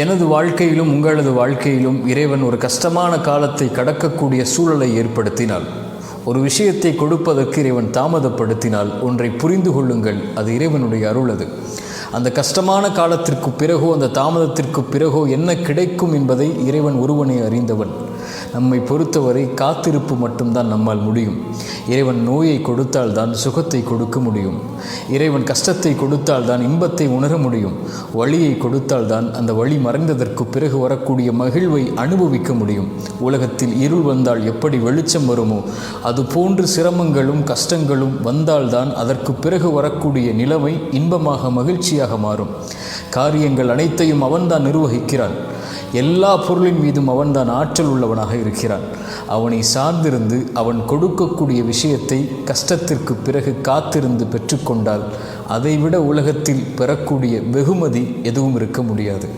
எனது வாழ்க்கையிலும் உங்களது வாழ்க்கையிலும் இறைவன் ஒரு கஷ்டமான காலத்தை கடக்கக்கூடிய சூழலை ஏற்படுத்தினால், ஒரு விஷயத்தை கொடுப்பதற்கு இறைவன் தாமதப்படுத்தினால் ஒன்றை புரிந்து கொள்ளுங்கள், அது இறைவனுடைய அருள். அது அந்த கஷ்டமான காலத்திற்கு பிறகோ அந்த தாமதத்திற்கு பிறகோ என்ன கிடைக்கும் என்பதை இறைவன் ஒருவனை அறிந்தவன். நம்மை பொறுத்தவரை காத்திருப்பு மட்டும்தான் நம்மால் முடியும். இறைவன் நோயை கொடுத்தால் தான் சுகத்தை கொடுக்க முடியும். இறைவன் கஷ்டத்தை கொடுத்தால் தான் இன்பத்தை உணர முடியும். வழியை கொடுத்தால் தான் அந்த வழி மறைந்ததற்கு பிறகு வரக்கூடிய மகிழ்வை அனுபவிக்க முடியும். உலகத்தில் இருள் வந்தால் எப்படி வெளிச்சம் வருமோ அதுபோன்று சிரமங்களும் கஷ்டங்களும் வந்தால்தான் அதற்கு பிறகு வரக்கூடிய நிலைமை இன்பமாக மகிழ்ச்சியாக மாறும். காரியங்கள் அனைத்தையும் அவன்தான் நிர்வகிக்கிறான். எல்லா பொருளின் மீதும் அவன்தான் ஆற்றல் உள்ளவனாக இருக்கிறான். அவனை சார்ந்திருந்து அவன் கொடுக்கக்கூடிய விஷயத்தை கஷ்டத்திற்கு பிறகு காத்திருந்து பெற்றுக்கொண்டால் அதைவிட உலகத்தில் பெறக்கூடிய வெகுமதி எதுவும் இருக்க முடியாது.